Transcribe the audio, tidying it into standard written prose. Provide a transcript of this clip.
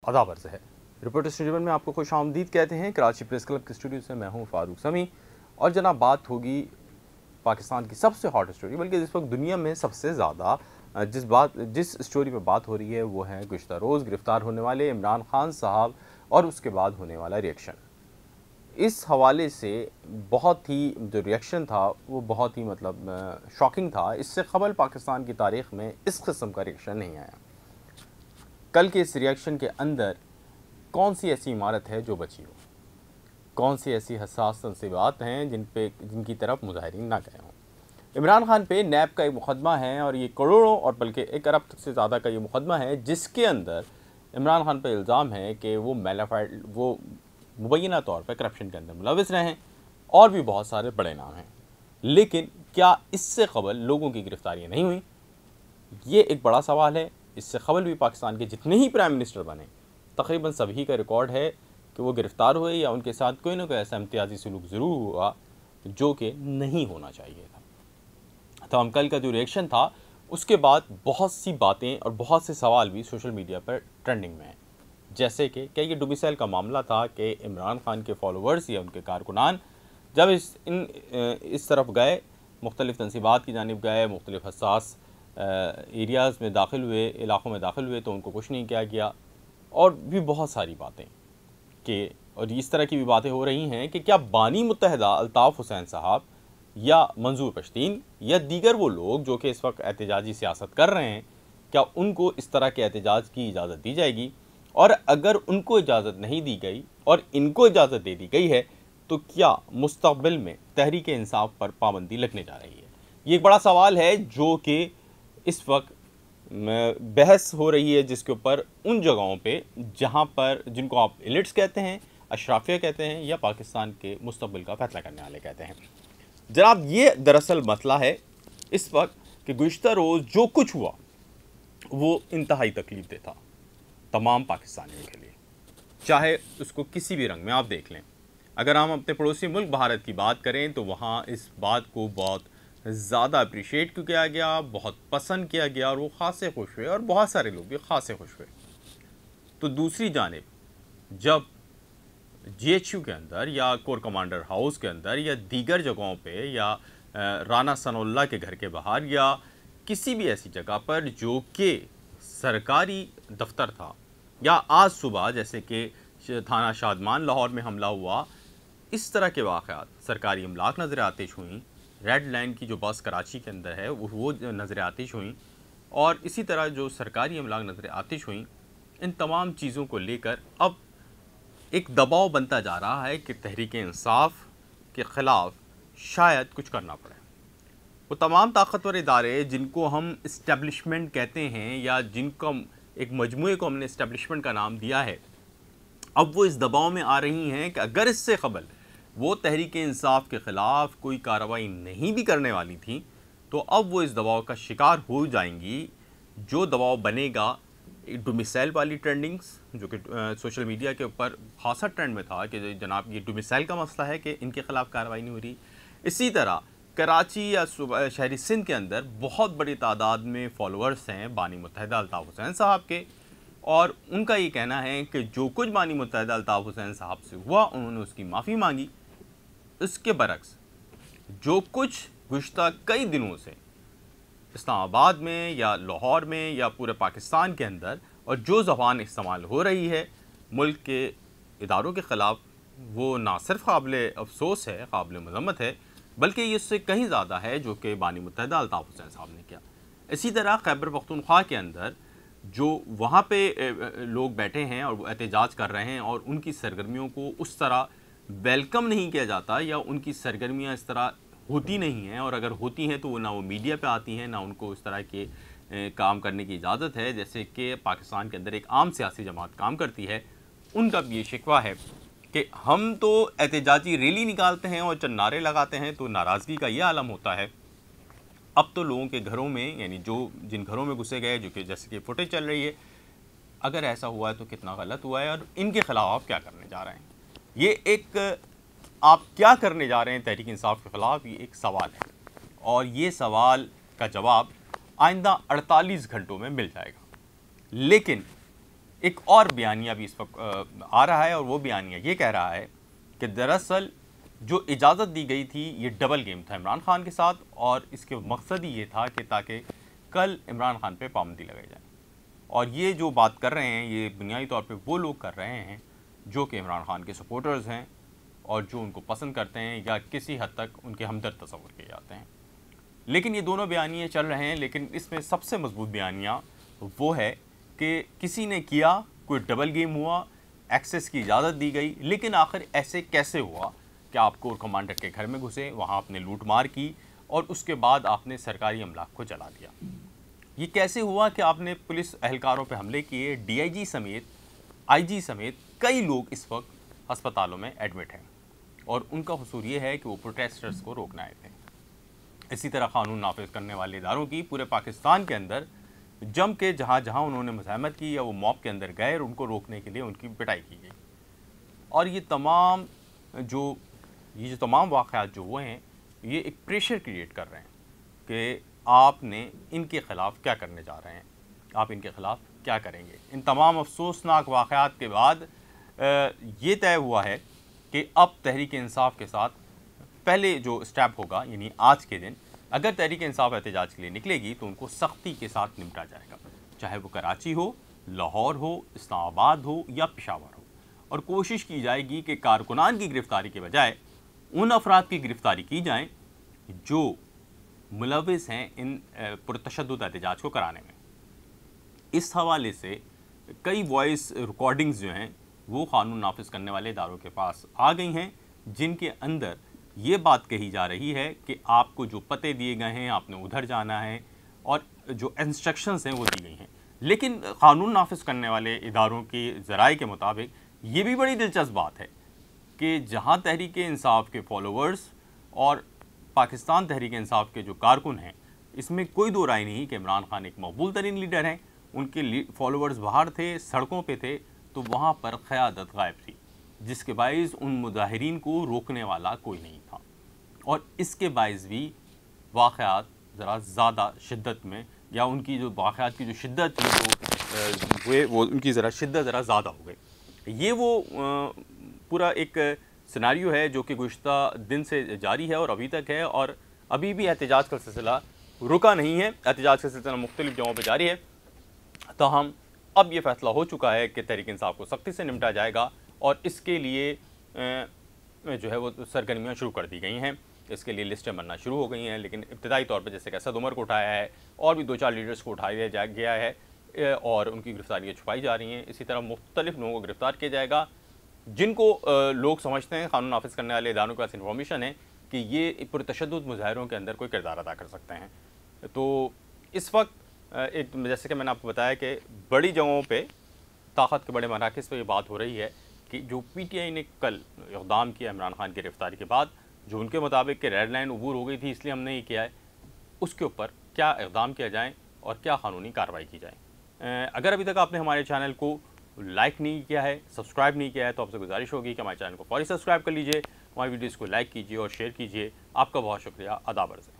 آداب عرض ہے۔ رپورٹر اسٹوڈیو میں آپ کو خوش آمدید کہتے ہیں۔ کراچی پریس کلب کے اسٹوڈیو سے میں ہوں فاروق سمیع، اور جناب بات ہوگی پاکستان کی سب سے ہاٹ اسٹوری، بلکہ جس وقت دنیا میں سب سے زیادہ جس اسٹوری پہ بات ہو رہی ہے وہ ہے گزشتہ روز گرفتار ہونے والے عمران خان صاحب اور اس کے بعد ہونے والا ریئیکشن۔ اس حوالے سے بہت ہی جو ریئیکشن تھا وہ بہت ہی شاکنگ تھا۔ اس سے قبل پاکستان کی تاریخ میں اس قسم کا ریئیکشن نہیں آیا۔ کل کے اس ریئیکشن کے اندر کون سی ایسی عمارت ہے جو بچی ہو؟ کون سی ایسی حساس تنصیبات ہیں جن کی طرف مظاہرین نہ گئے ہوں؟ عمران خان پہ نیب کا ایک مقدمہ ہے، اور یہ کروڑوں اور بلکہ 1 ارب سے زیادہ کا یہ مقدمہ ہے، جس کے اندر عمران خان پہ الزام ہے کہ وہ مبینہ طور پہ کرپشن کے اندر ملوث رہے ہیں، اور بھی بہت سارے بڑے نام ہیں۔ لیکن کیا اس سے قبل لوگوں کی گرفتاریاں نہیں ہوئیں؟ یہ ایک بڑا سوال ہے۔ اس سے قبل بھی پاکستان کے جتنے ہی پرائم منسٹر بنے، تقریباً سبھی کا ریکارڈ ہے کہ وہ گرفتار ہوئے یا ان کے ساتھ کوئی نہ کوئی ایسا امتیازی سلوک ضرور ہوا جو کہ نہیں ہونا چاہیے تھا۔ تو ہم کل کا جو ریئیکشن تھا اس کے بعد بہت سی باتیں اور بہت سے سوال بھی سوشل میڈیا پر ٹرینڈنگ میں ہیں، جیسے کہ کیا یہ ڈومیسائل کا معاملہ تھا کہ عمران خان کے فالوورز یا ان کے کارکنان جب اس طرف گئے، مختلف تنصیبات کی جانب گئے، مختلف حساس ایریاز میں داخل ہوئے، علاقوں میں داخل ہوئے، تو ان کو کچھ نہیں کیا گیا، اور بھی بہت ساری باتیں اور اس طرح کی بھی باتیں ہو رہی ہیں کہ کیا بانی متحدہ الطاف حسین صاحب یا منظور پشتین یا دیگر وہ لوگ جو کہ اس وقت احتجاجی سیاست کر رہے ہیں، کیا ان کو اس طرح کے احتجاج کی اجازت دی جائے گی؟ اور اگر ان کو اجازت نہیں دی گئی اور ان کو اجازت دے دی گئی ہے تو کیا مستقبل میں تحریک انصاف پر پابندی لگنے جا رہی ہے؟ یہ ایک بڑا سوال ہے جو کہ اس وقت بحث ہو رہی ہے، جس کے اوپر ان جگہوں پہ جہاں پر جن کو آپ ایلیٹس کہتے ہیں، اشرافیہ کہتے ہیں، یا پاکستان کے مستقبل کا فیصلہ کرنے والے کہتے ہیں۔ جناب یہ دراصل مسئلہ ہے اس وقت کہ گزشتہ روز جو کچھ ہوا وہ انتہائی تکلیف دہ تھا تمام پاکستانیوں کے لیے، چاہے اس کو کسی بھی رنگ میں آپ دیکھ لیں۔ اگر ہم اپنے پڑوسی ملک بھارت کی بات کریں تو وہاں اس بات کو بہت زیادہ اپریشیٹ کیا گیا، بہت پسند کیا گیا، اور وہ خاصے خوش ہوئے، اور بہت سارے لوگ بھی خاصے خوش ہوئے۔ تو دوسری جانب جب جی ایچ یو کے اندر یا کور کمانڈر ہاؤس کے اندر یا دیگر جگہوں پہ یا رانا ثناء اللہ کے گھر کے باہر یا کسی بھی ایسی جگہ پر جو کہ سرکاری دفتر تھا، یا آج صبح جیسے کہ تھانہ شادمان لاہور میں حملہ ہوا، اس طرح کے واقعات، سرکاری املاک نظر آتش ہوئیں، ریڈ لائن کی جو بس کراچی کے اندر ہے وہ نظر آتش ہوئیں، اور اسی طرح جو سرکاری املاک نظر آتش ہوئیں، ان تمام چیزوں کو لے کر اب ایک دباؤ بنتا جا رہا ہے کہ تحریک انصاف کے خلاف شاید کچھ کرنا پڑے۔ وہ تمام طاقتور ادارے جن کو ہم اسٹیبلشمنٹ کہتے ہیں، یا جن کو ایک مجموعے کو ہم نے اسٹیبلشمنٹ کا نام دیا ہے، اب وہ اس دباؤ میں آ رہی ہیں کہ اگر اس سے قبل وہ تحریک انصاف کے خلاف کوئی کارروائی نہیں بھی کرنے والی تھی تو اب وہ اس دباؤ کا شکار ہو جائیں گی۔ جو دباؤ بنے گا، ڈومیسائل والی ٹرینڈنگز جو کہ سوشل میڈیا کے اوپر خاصا ٹرینڈ میں تھا کہ جناب یہ ڈومیسائل کا مسئلہ ہے کہ ان کے خلاف کارروائی نہیں ہو رہی۔ اسی طرح کراچی یا شہری سندھ کے اندر بہت بڑی تعداد میں فالوورز ہیں بانی متحدہ الطاف حسین صاحب کے، اور ان کا یہ کہنا ہے کہ جو کچھ بانی متحدہ الطاف حسین صاحب سے ہوا انہوں نے اس کی معافی مانگی۔ اس کے برعکس جو کچھ گزشتہ کئی دنوں سے اسلام آباد میں یا لاہور میں یا پورے پاکستان کے اندر اور جو زبان استعمال ہو رہی ہے ملک کے اداروں کے خلاف، وہ نہ صرف قابل افسوس ہے، قابل مذمت ہے، بلکہ یہ اس سے کہیں زیادہ ہے جو کہ بانی متحدہ الطاف حسین صاحب نے کیا۔ اسی طرح خیبر پختونخوا کے اندر جو وہاں پہ لوگ بیٹھے ہیں اور وہ احتجاج کر رہے ہیں، اور ان کی سرگرمیوں کو اس طرح ویلکم نہیں کیا جاتا، یا ان کی سرگرمیاں اس طرح ہوتی نہیں ہیں، اور اگر ہوتی ہیں تو وہ نہ وہ میڈیا پہ آتی ہیں، نہ ان کو اس طرح کے کام کرنے کی اجازت ہے جیسے کہ پاکستان کے اندر ایک عام سیاسی جماعت کام کرتی ہے۔ ان کا بھی یہ شکوہ ہے کہ ہم تو احتجاجی ریلی نکالتے ہیں اور چند نعرے لگاتے ہیں تو ناراضگی کا یہ عالم ہوتا ہے، اب تو لوگوں کے گھروں میں، یعنی جن گھروں میں گھسے گئے، جو کہ جیسے کہ فوٹیج چل رہی ہے، اگر ایسا ہوا ہے تو کتنا غلط ہوا ہے، اور ان کے خلاف آپ کیا کرنے جا رہے ہیں؟ یہ ایک آپ کیا کرنے جا رہے ہیں تحریک انصاف کے خلاف، یہ ایک سوال ہے، اور یہ سوال کا جواب آئندہ 48 گھنٹوں میں مل جائے گا۔ لیکن ایک اور بیانیہ بھی اس وقت آ رہا ہے، اور وہ بیانیہ یہ کہہ رہا ہے کہ دراصل جو اجازت دی گئی تھی یہ ڈبل گیم تھا عمران خان کے ساتھ، اور اس کے مقصد ہی یہ تھا کہ تاکہ کل عمران خان پہ پابندی لگائی جائے. اور یہ جو بات کر رہے ہیں یہ بنیادی طور پہ وہ لوگ کر رہے ہیں جو کہ عمران خان کے سپورٹرز ہیں اور جو ان کو پسند کرتے ہیں یا کسی حد تک ان کے ہمدرد تصور کیے جاتے ہیں. لیکن یہ دونوں بیانیے چل رہے ہیں، لیکن اس میں سب سے مضبوط بیانیہ وہ ہے کہ کسی نے کیا، کوئی ڈبل گیم ہوا، ایکسیس کی اجازت دی گئی، لیکن آخر ایسے کیسے ہوا کہ آپ کور کمانڈر کے گھر میں گھسے، وہاں آپ نے لوٹ مار کی اور اس کے بعد آپ نے سرکاری املاک کو جلا دیا؟ یہ کیسے ہوا کہ آپ نے پولیس اہلکاروں پہ حملے کیے؟ ڈی آئی جی سمیت، آئی جی سمیت کئی لوگ اس وقت ہسپتالوں میں ایڈمٹ ہیں، اور ان کا قصور یہ ہے کہ وہ پروٹیسٹرز کو روکنے آئے تھے. اسی طرح قانون نافذ کرنے والے اداروں کی پورے پاکستان کے اندر جم کے جہاں جہاں انہوں نے مزاحمت کی یا وہ موب کے اندر گئے اور ان کو روکنے کے لیے ان کی پٹائی کی گئی. اور یہ تمام واقعات جو ہوئے ہیں یہ ایک پریشر کریٹ کر رہے ہیں کہ آپ نے ان کے خلاف کیا کرنے جا رہے ہیں، آپ ان کے خلاف کیا کریں گے. ان تمام افسوسناک واقعات کے بعد یہ طے ہوا ہے کہ اب تحریک انصاف کے ساتھ پہلے جو اسٹیپ ہوگا، یعنی آج کے دن اگر تحریک انصاف احتجاج کے لیے نکلے گی تو ان کو سختی کے ساتھ نمٹا جائے گا، چاہے وہ کراچی ہو، لاہور ہو، اسلام آباد ہو یا پشاور ہو. اور کوشش کی جائے گی کہ کارکنان کی گرفتاری کے بجائے ان افراد کی گرفتاری کی جائیں جو ملوث ہیں ان پرتشدد احتجاج کو کرانے میں. اس حوالے سے کئی وائس ریکارڈنگز جو ہیں وہ قانون نافذ کرنے والے اداروں کے پاس آ گئی ہیں، جن کے اندر یہ بات کہی جا رہی ہے کہ آپ کو جو پتے دیے گئے ہیں آپ نے ادھر جانا ہے، اور جو انسٹرکشنز ہیں وہ دی گئی ہیں. لیکن قانون نافذ کرنے والے اداروں کی ذرائع کے مطابق یہ بھی بڑی دلچسپ بات ہے کہ جہاں تحریک انصاف کے فالوورز اور پاکستان تحریک انصاف کے جو کارکن ہیں، اس میں کوئی دو رائے نہیں کہ عمران خان ایک مقبول ترین لیڈر ہیں. ان کے فالوورز باہر تھے، سڑکوں پہ تھے، تو وہاں پر قیادت غائب تھی، جس کے باعث ان مظاہرین کو روکنے والا کوئی نہیں تھا. اور اس کے باعث بھی واقعات ذرا زیادہ شدت میں، یا ان کی جو واقعات کی جو شدت تھی وہ ان کی شدت ذرا زیادہ ہو گئی. یہ وہ پورا ایک سیناریو ہے جو کہ گزشتہ دن سے جاری ہے اور ابھی تک ہے، اور ابھی بھی احتجاج کا سلسلہ رکا نہیں ہے. احتجاج کا سلسلہ مختلف جگہوں پہ جاری ہے، تاہم اب یہ فیصلہ ہو چکا ہے کہ تحریک انصاف کو سختی سے نمٹا جائے گا، اور اس کے لیے جو ہے وہ سرگرمیاں شروع کر دی گئی ہیں. اس کے لیے لسٹیں بننا شروع ہو گئی ہیں، لیکن ابتدائی طور پر جیسے کہ اسد عمر کو اٹھایا ہے اور بھی 2-4 لیڈرز کو اٹھایا گیا ہے اور ان کی گرفتاریاں چھپائی جا رہی ہیں. اسی طرح مختلف لوگوں کو گرفتار کیا جائے گا جن کو لوگ سمجھتے ہیں، قانون نافذ کرنے والے اداروں کے پاس انفارمیشن ہے کہ یہ پرتشدد مظاہروں کے اندر کوئی کردار ادا کر سکتے ہیں. تو اس وقت ایک جیسے کہ میں نے آپ کو بتایا کہ بڑی جگہوں پہ، طاقت کے بڑے مراکز پہ یہ بات ہو رہی ہے کہ جو پی ٹی آئی نے کل اقدام کیا عمران خان کی گرفتاری کے بعد، جو ان کے مطابق کہ ریڈ لائن عبور ہو گئی تھی اس لیے ہم نے یہ کیا ہے، اس کے اوپر کیا اقدام کیا جائیں اور کیا قانونی کارروائی کی جائے. اگر ابھی تک آپ نے ہمارے چینل کو لائک نہیں کیا ہے، سبسکرائب نہیں کیا ہے، تو آپ سے گزارش ہوگی کہ ہمارے چینل کو فوری سبسکرائب کر لیجئے، ہماری ویڈیوز کو لائک کیجئے اور شیئر کیجئے. آپ کا بہت شکریہ. آداب عرض ہے.